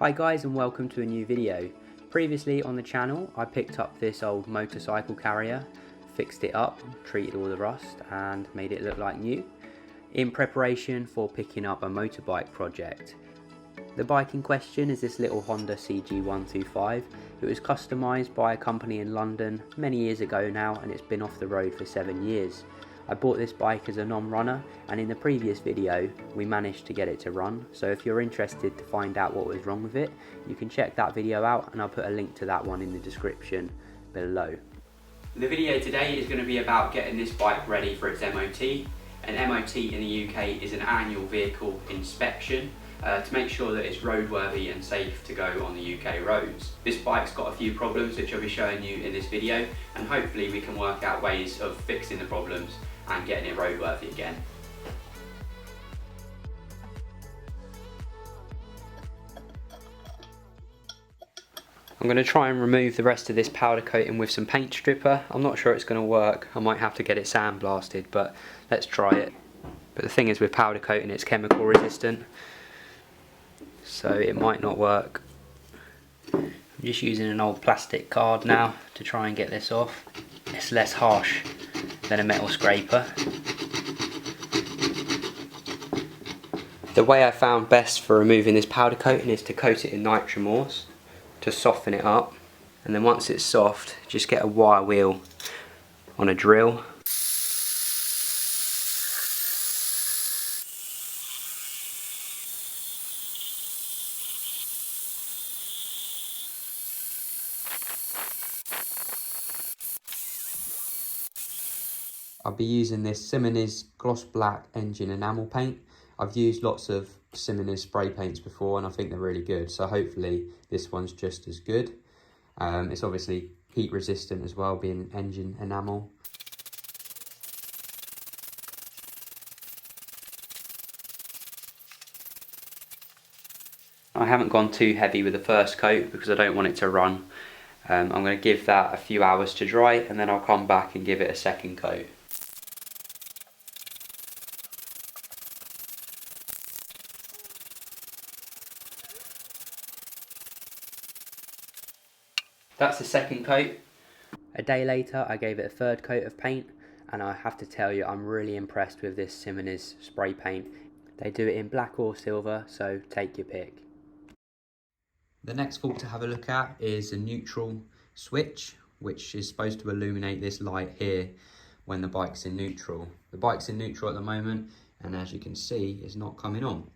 Hi guys, and welcome to a new video. Previously on the channel I picked up this old motorcycle carrier, fixed it up, treated all the rust and made it look like new, in preparation for picking up a motorbike project. The bike in question is this little Honda CG125. It was customised by a company in London many years ago now, and it's been off the road for 7 years. I bought this bike as a non-runner, and in the previous video we managed to get it to run, so if you're interested to find out what was wrong with it, you can check that video out, and I'll put a link to that one in the description below. The video today is going to be about getting this bike ready for its MOT. An MOT in the UK is an annual vehicle inspection to make sure that it's roadworthy and safe to go on the UK roads. This bike's got a few problems which I'll be showing you in this video, and hopefully we can work out ways of fixing the problems and getting it roadworthy again. I'm going to try and remove the rest of this powder coating with some paint stripper. I'm not sure it's going to work. I might have to get it sandblasted, but let's try it. But the thing is, with powder coating, it's chemical resistant, so it might not work. I'm just using an old plastic card now to try and get this off. It's less harsh than a metal scraper. The way I found best for removing this powder coating is to coat it in nitromorse to soften it up, and then once it's soft, just get a wire wheel on a drill. I'll be using this Simonez Gloss Black Engine Enamel paint. I've used lots of Simonez spray paints before and I think they're really good, so hopefully this one's just as good. It's obviously heat resistant as well, being engine enamel. I haven't gone too heavy with the first coat because I don't want it to run. I'm going to give that a few hours to dry, and then I'll come back and give it a second coat. That's the second coat. A day later I gave it a third coat of paint, and I have to tell you, I'm really impressed with this Simonez spray paint. They do it in black or silver, so take your pick. The next fault to have a look at is a neutral switch, which is supposed to illuminate this light here when the bike's in neutral. The bike's in neutral at the moment, and as you can see, it's not coming on.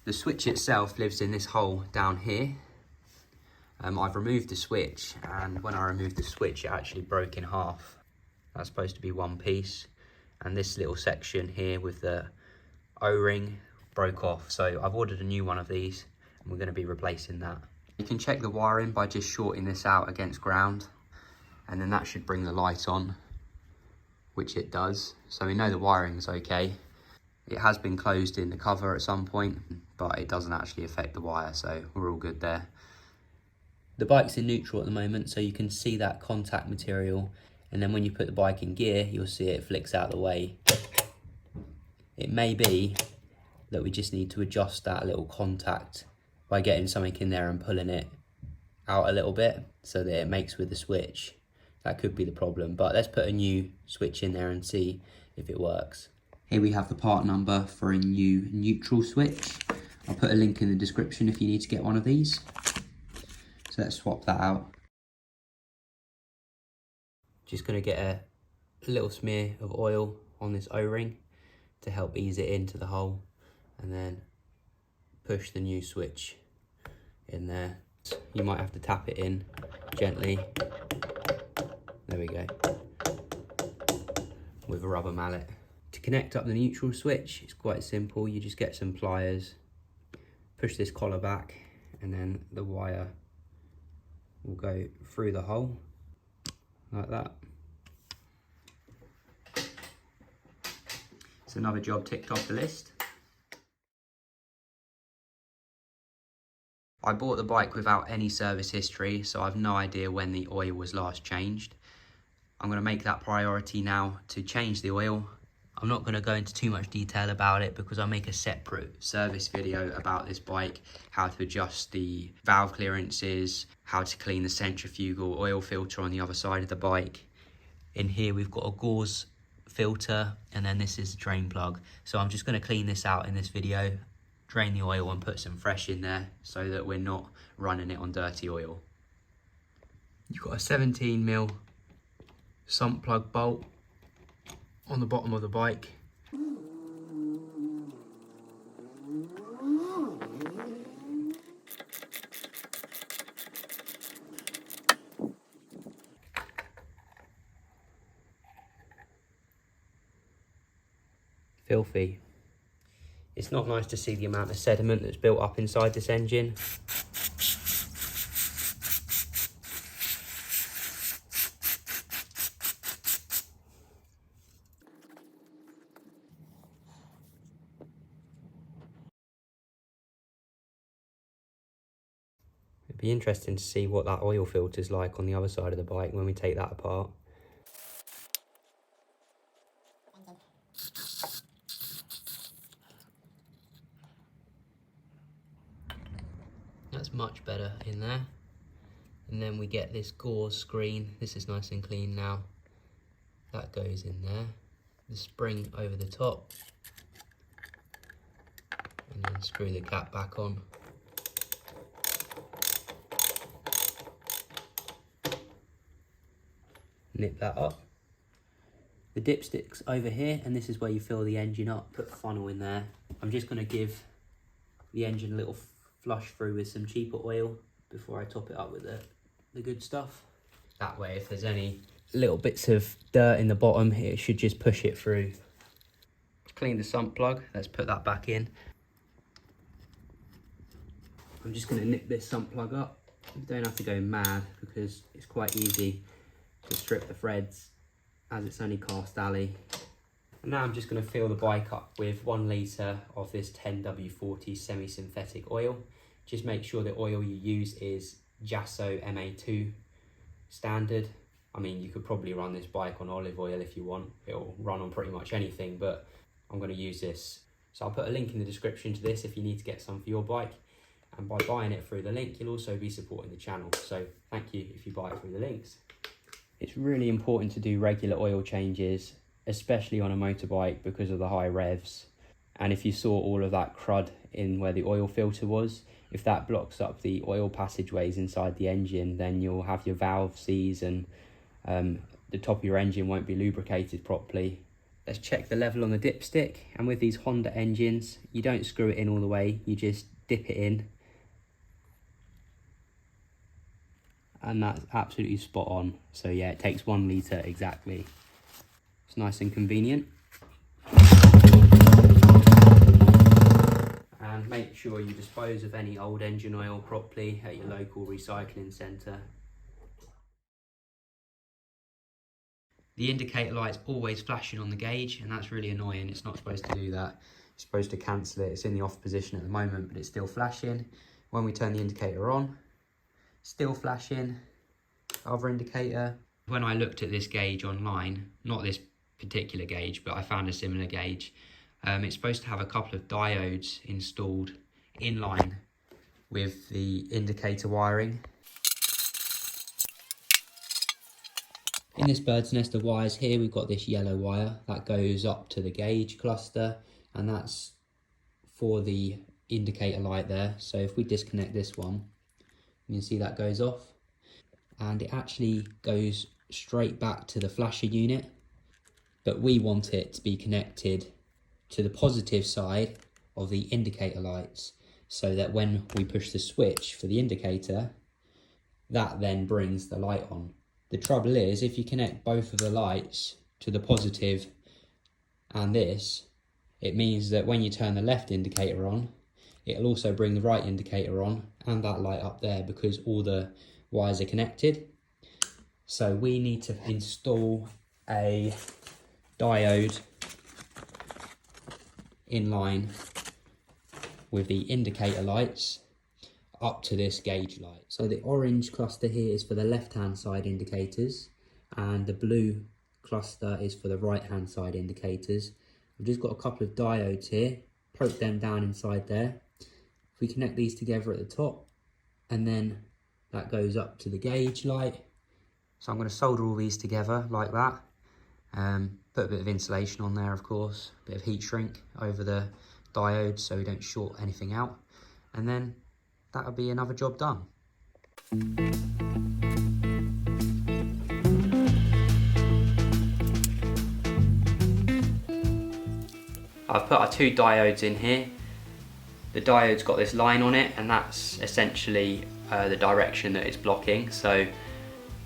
The switch itself lives in this hole down here. I've removed the switch, and when I removed the switch it actually broke in half. That's supposed to be one piece, and this little section here with the O-ring broke off, so I've ordered a new one of these and we're going to be replacing that. You can check the wiring by just shorting this out against ground, and then that should bring the light on, which it does, so we know the wiring is okay. It has been closed in the cover at some point, but it doesn't actually affect the wire, so we're all good there. The bike's in neutral at the moment, so you can see that contact material, and then when you put the bike in gear, you'll see it flicks out of the way. It may be that we just need to adjust that little contact by getting something in there and pulling it out a little bit so that it makes with the switch. That could be the problem, but let's put a new switch in there and see if it works. Here we have the part number for a new neutral switch. I'll put a link in the description if you need to get one of these. So let's swap that out. Just going to get a little smear of oil on this O-ring to help ease it into the hole, and then push the new switch in there. You might have to tap it in gently. There we go. With a rubber mallet. To connect up the neutral switch, it's quite simple. You just get some pliers, push this collar back, and then the wire will go through the hole like that. It's another job ticked off the list. I bought the bike without any service history, so I've no idea when the oil was last changed. I'm going to make that priority now to change the oil. I'm not going to go into too much detail about it because I'll make a separate service video about this bike, how to adjust the valve clearances, how to clean the centrifugal oil filter on the other side of the bike. In here we've got a gauze filter, and then this is the drain plug. So I'm just going to clean this out in this video, drain the oil and put some fresh in there so that we're not running it on dirty oil. You've got a 17mm sump plug bolt on the bottom of the bike. Filthy. It's not nice to see the amount of sediment that's built up inside this engine. It'd be interesting to see what that oil filter's like on the other side of the bike when we take that apart. That's much better in there. And then we get this gauze screen. This is nice and clean now. That goes in there. The spring over the top. And then screw the cap back on. Nip that up. The dipstick's over here, and this is where you fill the engine up. Put the funnel in there. I'm just going to give the engine a little flush through with some cheaper oil before I top it up with the good stuff. That way, if there's any little bits of dirt in the bottom, it should just push it through. Clean the sump plug. Let's put that back in. I'm just going to nip this sump plug up. You don't have to go mad because it's quite easy to strip the threads as it's only cast alley. And now I'm just going to fill the bike up with 1 litre of this 10W40 semi-synthetic oil. Just make sure the oil you use is Jasso MA2 standard. I mean, you could probably run this bike on olive oil if you want. It'll run on pretty much anything, but I'm going to use this. So I'll put a link in the description to this if you need to get some for your bike. And by buying it through the link, you'll also be supporting the channel. So thank you if you buy it through the links. It's really important to do regular oil changes, especially on a motorbike because of the high revs. And if you saw all of that crud in where the oil filter was, if that blocks up the oil passageways inside the engine, then you'll have your valve seize and the top of your engine won't be lubricated properly. Let's check the level on the dipstick. And with these Honda engines, you don't screw it in all the way, you just dip it in. And that's absolutely spot on. So yeah, it takes 1 litre exactly. It's nice and convenient. And make sure you dispose of any old engine oil properly at your local recycling centre. The indicator light's always flashing on the gauge, and that's really annoying. It's not supposed to do that. It's supposed to cancel it. It's in the off position at the moment, but it's still flashing. When we turn the indicator on, still flashing. Other indicator. When I looked at this gauge online, not this particular gauge, but I found a similar gauge. It's supposed to have a couple of diodes installed in line with the indicator wiring. In this bird's nest of wires here, we've got this yellow wire that goes up to the gauge cluster, and that's for the indicator light there. So if we disconnect this one, you can see that goes off, and it actually goes straight back to the flasher unit, but we want it to be connected to the positive side of the indicator lights, so that when we push the switch for the indicator, that then brings the light on. The trouble is, if you connect both of the lights to the positive and this, it means that when you turn the left indicator on, it'll also bring the right indicator on and that light up there because all the wires are connected. So we need to install a diode in line with the indicator lights up to this gauge light. So the orange cluster here is for the left hand side indicators, and the blue cluster is for the right hand side indicators. We've just got a couple of diodes here, poke them down inside there. If we connect these together at the top, and then that goes up to the gauge light. So I'm going to solder all these together like that. Put a bit of insulation on there, of course, a bit of heat shrink over the diodes so we don't short anything out. And then that'll be another job done. I've put our 2 diodes in here. The diode's got this line on it, and that's essentially the direction that it's blocking. So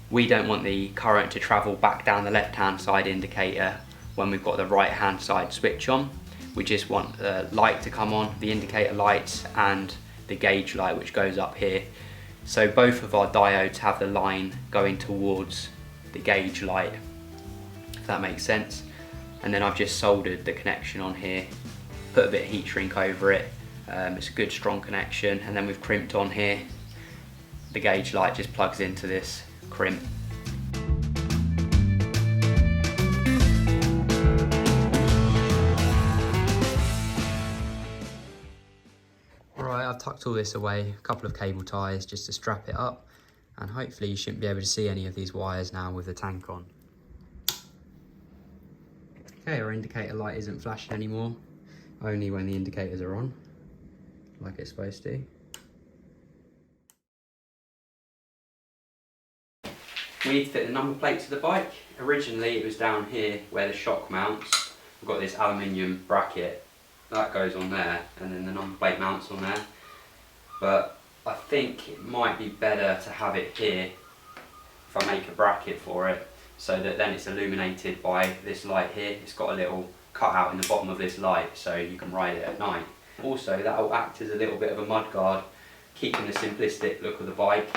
we don't want the current to travel back down the left-hand side indicator when we've got the right-hand side switch on. We just want the light to come on, the indicator lights and the gauge light, which goes up here. So both of our diodes have the line going towards the gauge light, if that makes sense. And then I've just soldered the connection on here, put a bit of heat shrink over it. It's a good strong connection, and then we've crimped on here. The gauge light just plugs into this crimp. Alright, I've tucked all this away, a couple of cable ties just to strap it up, and hopefully you shouldn't be able to see any of these wires now with the tank on. Okay, our indicator light isn't flashing anymore, only when the indicators are on, like it's supposed to. We need to fit the number plate to the bike. Originally it was down here where the shock mounts. We've got this aluminium bracket, that goes on there, and then the number plate mounts on there. But I think it might be better to have it here if I make a bracket for it, so that then it's illuminated by this light here. It's got a little cutout in the bottom of this light so you can ride it at night. Also, that will act as a little bit of a mud guard, keeping the simplistic look of the bike.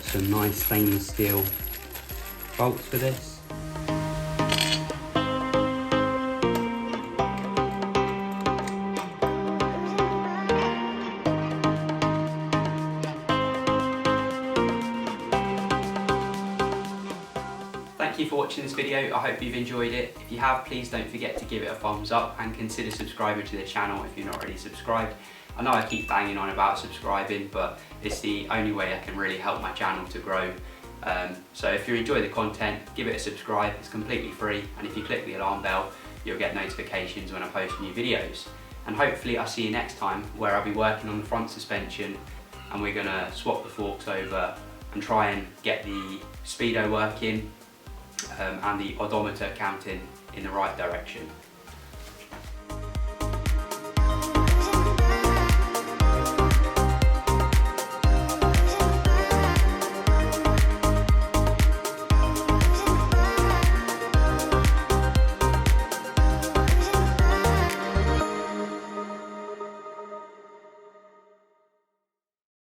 Some nice stainless steel bolts for this. Thank you for watching this video. I hope you've enjoyed it. If you have, please don't forget to give it a thumbs up and consider subscribing to the channel if you're not already subscribed. I know I keep banging on about subscribing, but it's the only way I can really help my channel to grow. So if you enjoy the content, give it a subscribe. It's completely free, and if you click the alarm bell, you'll get notifications when I post new videos. And hopefully I'll see you next time, where I'll be working on the front suspension, and we're going to swap the forks over and try and get the speedo working and the odometer counting in the right direction.